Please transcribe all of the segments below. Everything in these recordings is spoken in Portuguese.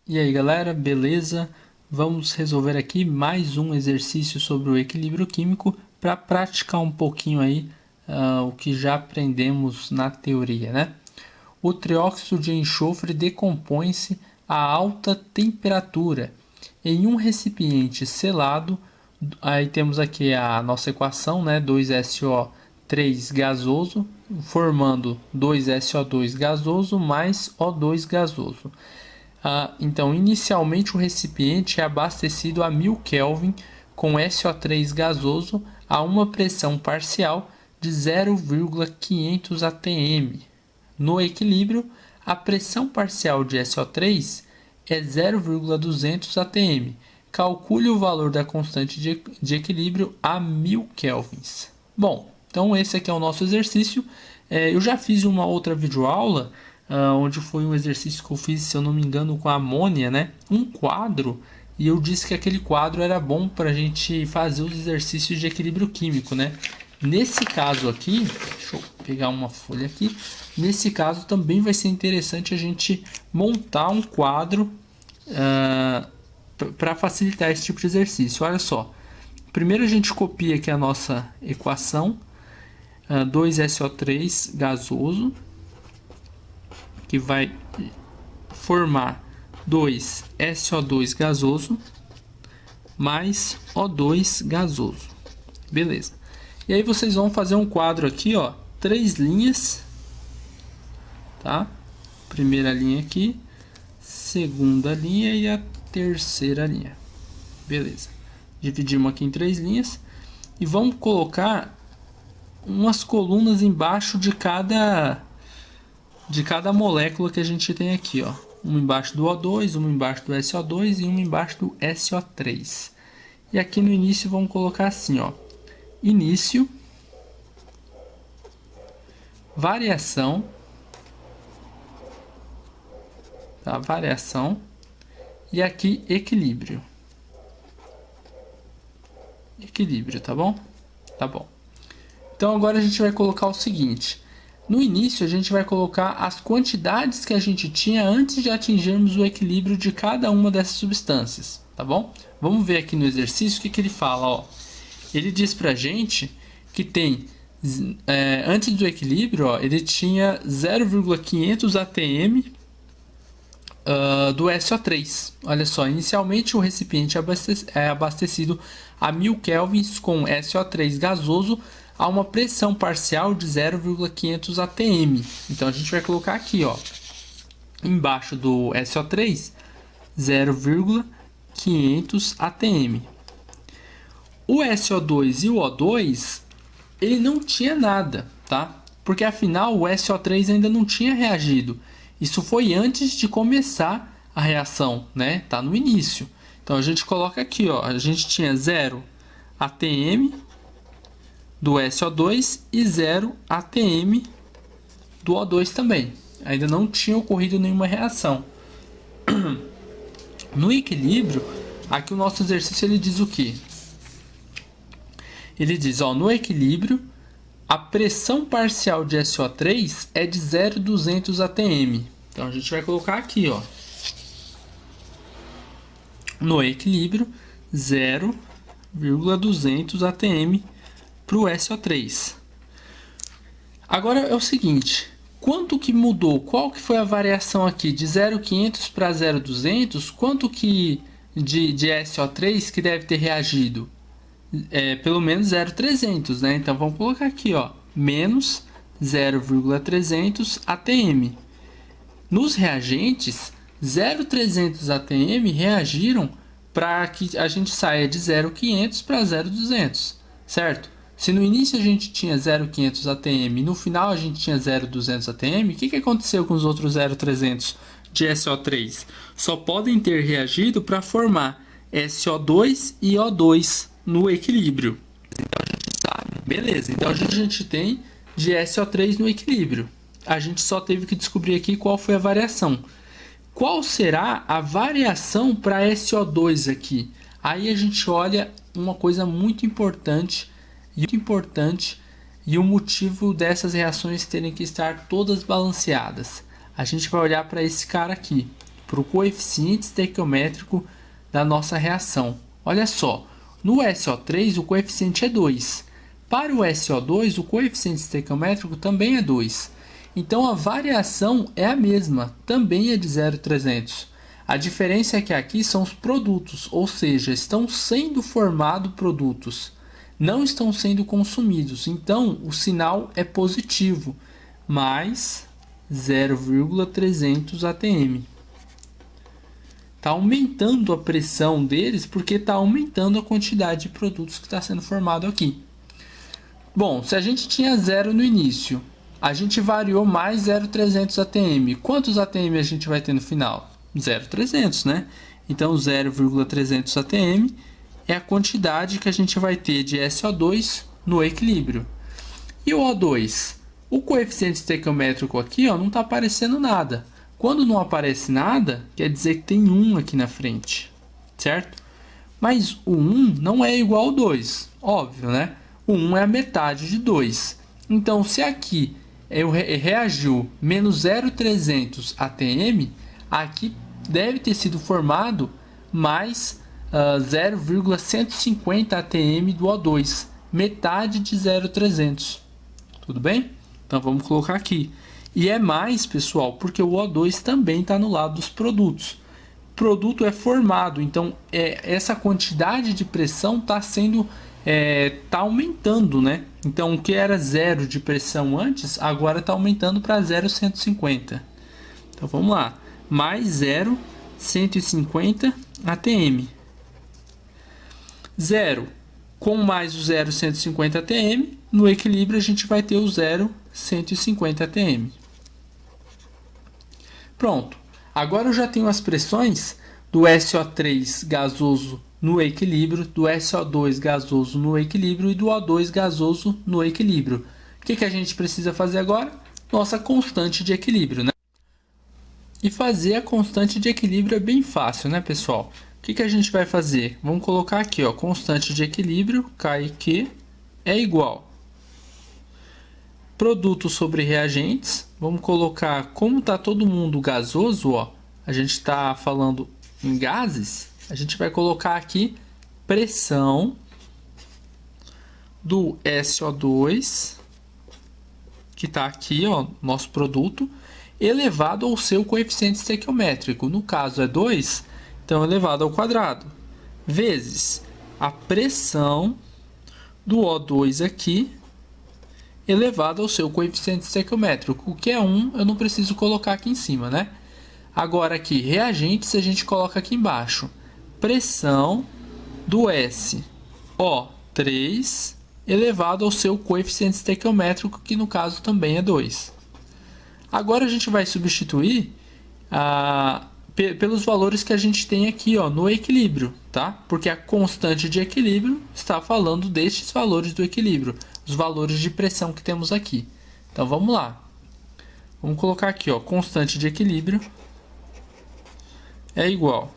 E aí galera, beleza? Vamos resolver aqui mais um exercício sobre o equilíbrio químico para praticar um pouquinho aí o que já aprendemos na teoria, né? O trióxido de enxofre decompõe-se a alta temperatura em um recipiente selado. Aí temos aqui a nossa equação, né? 2SO3 gasoso formando 2SO2 gasoso mais O2 gasoso. Então, inicialmente o recipiente é abastecido a 1000 Kelvin com SO3 gasoso a uma pressão parcial de 0,500 atm. No equilíbrio, a pressão parcial de SO3 é 0,200 atm. Calcule o valor da constante de equilíbrio a 1000 kelvins. Bom, então esse aqui é o nosso exercício. Eu já fiz uma outra videoaula onde foi um exercício que eu fiz, se eu não me engano, com a amônia, né? Um quadro, e eu disse que aquele quadro era bom para a gente fazer os exercícios de equilíbrio químico, né? Nesse caso aqui, deixa eu pegar uma folha aqui. Nesse caso também vai ser interessante a gente montar um quadro para facilitar esse tipo de exercício. Olha só, primeiro a gente copia aqui a nossa equação, 2SO3 gasoso, que vai formar 2SO2 gasoso mais O2 gasoso. Beleza. E aí vocês vão fazer um quadro aqui, ó, 3 linhas, tá? Primeira linha aqui, segunda linha e a terceira linha. Beleza. Dividimos aqui em 3 linhas e vamos colocar umas colunas embaixo de cada molécula que a gente tem aqui, ó. Uma embaixo do O2, uma embaixo do SO2 e uma embaixo do SO3. E aqui no início vamos colocar assim, ó. Início, variação, tá? Variação, e aqui equilíbrio. Equilíbrio, tá bom? Tá bom. Então agora a gente vai colocar o seguinte. No início a gente vai colocar as quantidades que a gente tinha antes de atingirmos o equilíbrio de cada uma dessas substâncias, tá bom? Vamos ver aqui no exercício o que ele fala, ó. Ele diz pra gente que tem, antes do equilíbrio, ó, ele tinha 0,500 atm do SO3. Olha só, inicialmente o recipiente é abastecido a 1000 kelvins com SO3 gasoso a uma pressão parcial de 0,500 atm. Então a gente vai colocar aqui, ó, embaixo do SO3, 0,500 atm. O SO2 e o O2, ele não tinha nada, tá? Porque afinal o SO3 ainda não tinha reagido. Isso foi antes de começar a reação, né? Tá no início. Então a gente coloca aqui, ó, a gente tinha 0 atm do SO2 e 0 atm do O2 também. Ainda não tinha ocorrido nenhuma reação. No equilíbrio, aqui o nosso exercício ele diz o quê? Ele diz, ó, no equilíbrio, a pressão parcial de SO3 é de 0,200 atm. Então a gente vai colocar aqui, ó, no equilíbrio, 0,200 atm para o SO3. Agora é o seguinte, quanto que mudou? Qual que foi a variação aqui? De 0,500 para 0,200, quanto que de SO3 que deve ter reagido? Pelo menos 0,300, né? Então vamos colocar aqui, ó, menos 0,300 atm. Nos reagentes, 0,300 atm reagiram para que a gente saia de 0,500 para 0,200, certo? Se no início a gente tinha 0,500 atm, no final a gente tinha 0,200 atm, o que aconteceu com os outros 0,300 de SO3? Só podem ter reagido para formar SO2 e O2 no equilíbrio. Então a gente sabe, beleza, então a gente tem de SO3 no equilíbrio. A gente só teve que descobrir aqui qual foi a variação. Qual será a variação para SO2 aqui? Aí a gente olha uma coisa muito importante e o motivo dessas reações terem que estar todas balanceadas. A gente vai olhar para esse cara aqui, para o coeficiente estequiométrico da nossa reação. Olha só, no SO3 o coeficiente é 2. Para o SO2 o coeficiente estequiométrico também é 2. Então a variação é a mesma, também é de 0,300. A diferença é que aqui são os produtos, ou seja, estão sendo formados produtos, não estão sendo consumidos. Então o sinal é positivo, mais 0,300 atm. Está aumentando a pressão deles porque está aumentando a quantidade de produtos que está sendo formado aqui. Bom, se a gente tinha 0 no início, a gente variou mais 0,300 atm. Quantos atm a gente vai ter no final? 0,300, né? Então 0,300 atm é a quantidade que a gente vai ter de SO2 no equilíbrio. E o O2? O coeficiente estequiométrico aqui, ó, não está aparecendo nada. Quando não aparece nada, quer dizer que tem 1 aqui na frente, certo? Mas o 1 não é igual ao 2, óbvio, né? O 1 é a metade de 2. Então, se aqui reagiu menos 0,300 atm, aqui deve ter sido formado mais 0,150 atm do O2, metade de 0,300. Tudo bem? Então, vamos colocar aqui. E é mais, pessoal, porque o O2 também está no lado dos produtos. Produto é formado, então essa quantidade de pressão está sendo tá aumentando, né? Então o que era 0 de pressão antes, agora está aumentando para 0,150. Então vamos lá, mais 0,150 atm. 0 com mais o 0,150 atm, no equilíbrio a gente vai ter o 0,150 atm. Pronto. Agora eu já tenho as pressões do SO3 gasoso no equilíbrio, do SO2 gasoso no equilíbrio e do O2 gasoso no equilíbrio. O que a gente precisa fazer agora? Nossa constante de equilíbrio, né? E fazer a constante de equilíbrio é bem fácil, né, pessoal? O que a gente vai fazer? Vamos colocar aqui, ó, constante de equilíbrio, K é igual produto sobre reagentes. Vamos colocar, como está todo mundo gasoso, ó, a gente está falando em gases, a gente vai colocar aqui pressão do SO2, que está aqui, ó, nosso produto, elevado ao seu coeficiente estequiométrico. No caso é 2, então elevado ao quadrado, vezes a pressão do O2 aqui, elevado ao seu coeficiente estequiométrico. O que é 1, eu não preciso colocar aqui em cima, né? Agora aqui, reagentes, a gente coloca aqui embaixo. Pressão do SO3 elevado ao seu coeficiente estequiométrico, que no caso também é 2. Agora a gente vai substituir pelos valores que a gente tem aqui, ó, no equilíbrio, tá? Porque a constante de equilíbrio está falando destes valores do equilíbrio, os valores de pressão que temos aqui. Então vamos lá. Vamos colocar aqui, ó, constante de equilíbrio é igual.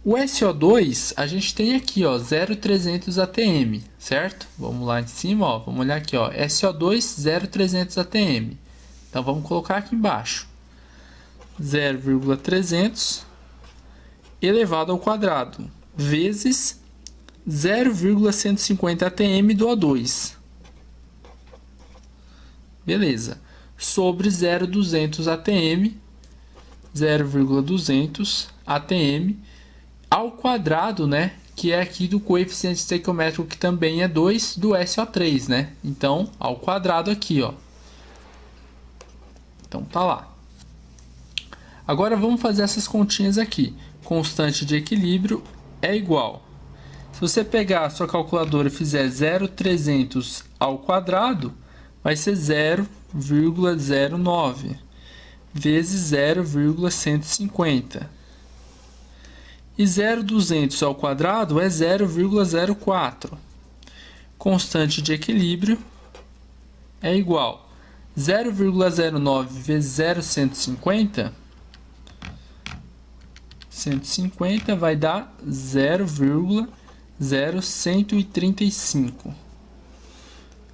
O SO2 a gente tem aqui, ó, 0,300 atm, certo? Vamos lá em cima, ó, vamos olhar aqui, ó, SO2 0,300 atm. Então vamos colocar aqui embaixo. 0,300 elevado ao quadrado vezes 0,150 atm do O2. Beleza. Sobre 0,200 atm, 0,200 atm ao quadrado, né? Que é aqui do coeficiente estequiométrico, que também é 2 do SO3, né? Então, ao quadrado aqui, ó. Então, tá lá. Agora vamos fazer essas continhas aqui. Constante de equilíbrio é igual. Se você pegar a sua calculadora e fizer 0,300 ao quadrado, vai ser 0,09 vezes 0,150. E 0,200 ao quadrado é 0,04. Constante de equilíbrio é igual. 0,09 vezes 0,150... 150 vai dar 0,0135,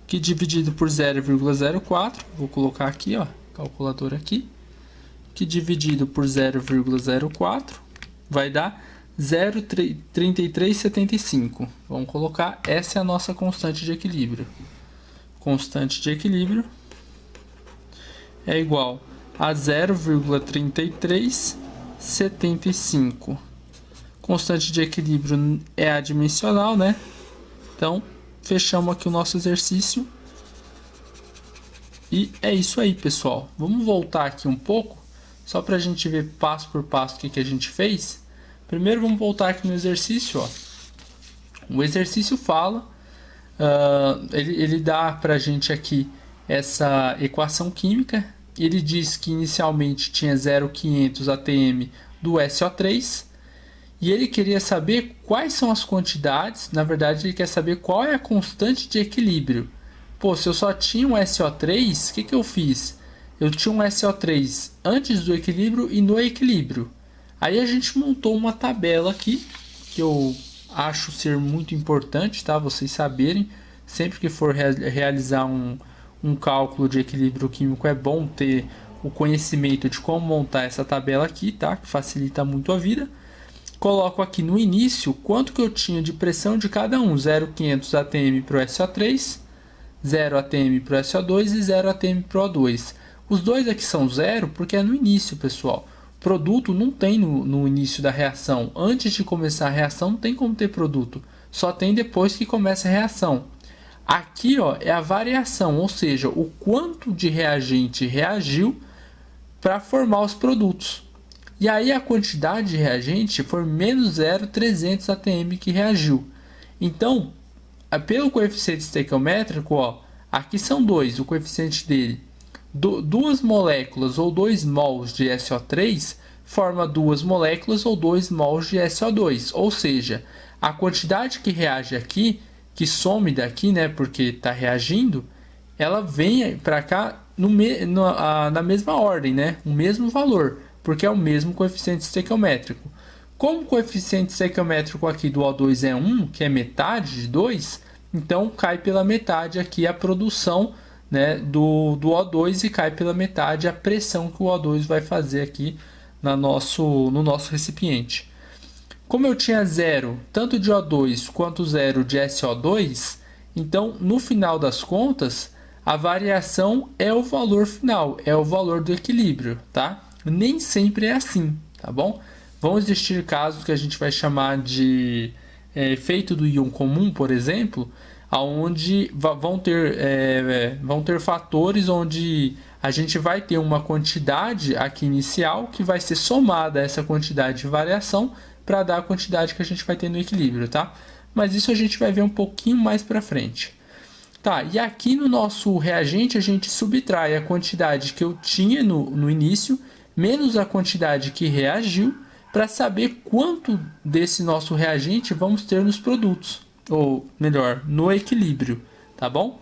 que dividido por 0,04, vou colocar aqui, ó, calculadora aqui, que dividido por 0,04 vai dar 0,3375. Vamos colocar, essa é a nossa constante de equilíbrio. Constante de equilíbrio é igual a 0,3375. Constante de equilíbrio é adimensional, né? Então, fechamos aqui o nosso exercício. E é isso aí, pessoal. Vamos voltar aqui um pouco, só para a gente ver passo por passo o que a gente fez. Primeiro, vamos voltar aqui no exercício. Ó. O exercício fala, ele dá para a gente aqui essa equação química. Ele diz que inicialmente tinha 0,500 atm do SO3. E ele queria saber quais são as quantidades, na verdade ele quer saber qual é a constante de equilíbrio. Pô, se eu só tinha um SO3, o que eu fiz? Eu tinha um SO3 antes do equilíbrio e no equilíbrio. Aí a gente montou uma tabela aqui, que eu acho ser muito importante, tá? Vocês saberem, sempre que for realizar um cálculo de equilíbrio químico, é bom ter o conhecimento de como montar essa tabela aqui, tá? Que facilita muito a vida. Coloco aqui no início quanto que eu tinha de pressão de cada um, 0,500 atm para o SO3, 0 atm para o SO2 e 0 atm para o O2. Os dois aqui são 0 porque é no início, pessoal. Produto não tem no início da reação. Antes de começar a reação não tem como ter produto, só tem depois que começa a reação. Aqui ó, é a variação, ou seja, o quanto de reagente reagiu para formar os produtos. E aí a quantidade de reagente foi menos 0,300 atm que reagiu. Então, pelo coeficiente estequiométrico, ó, aqui são 2, o coeficiente dele. Duas moléculas ou 2 mols de SO3 forma 2 moléculas ou 2 mols de SO2. Ou seja, a quantidade que reage aqui, que some daqui, né, porque está reagindo, ela vem para cá na mesma ordem, né, o mesmo valor, porque é o mesmo coeficiente estequiométrico. Como o coeficiente estequiométrico aqui do O2 é 1, que é metade de 2, então cai pela metade aqui a produção, né, do O2 e cai pela metade a pressão que o O2 vai fazer aqui no nosso recipiente. Como eu tinha 0 tanto de O2 quanto 0 de SO2, então no final das contas a variação é o valor final, é o valor do equilíbrio, tá? Nem sempre é assim, tá bom? Vão existir casos que a gente vai chamar de efeito do íon comum, por exemplo, onde vão ter fatores onde a gente vai ter uma quantidade aqui inicial que vai ser somada a essa quantidade de variação para dar a quantidade que a gente vai ter no equilíbrio, tá? Mas isso a gente vai ver um pouquinho mais para frente. Tá, e aqui no nosso reagente a gente subtrai a quantidade que eu tinha no início, menos a quantidade que reagiu, para saber quanto desse nosso reagente vamos ter nos produtos, ou melhor, no equilíbrio, tá bom?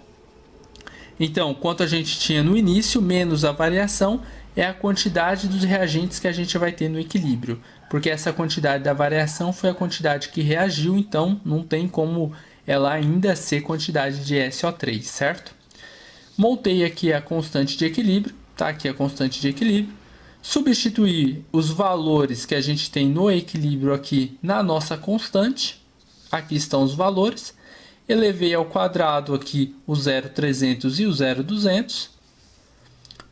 Então, quanto a gente tinha no início, menos a variação, é a quantidade dos reagentes que a gente vai ter no equilíbrio, porque essa quantidade da variação foi a quantidade que reagiu, então não tem como ela ainda ser quantidade de SO3, certo? Montei aqui a constante de equilíbrio, tá aqui a constante de equilíbrio. Substituir os valores que a gente tem no equilíbrio aqui na nossa constante. Aqui estão os valores. Elevei ao quadrado aqui o 0,300 e o 0,200.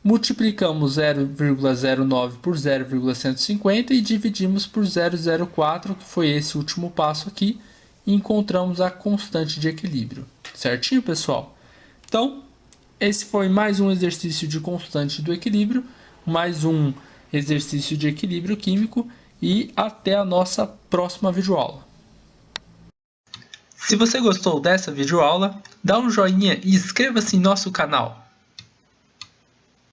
Multiplicamos 0,09 por 0,150 e dividimos por 0,04, que foi esse último passo aqui. E encontramos a constante de equilíbrio. Certinho, pessoal? Então, esse foi mais um exercício de constante do equilíbrio. Mais um exercício de equilíbrio químico e até a nossa próxima videoaula. Se você gostou dessa videoaula, dá um joinha e inscreva-se em nosso canal.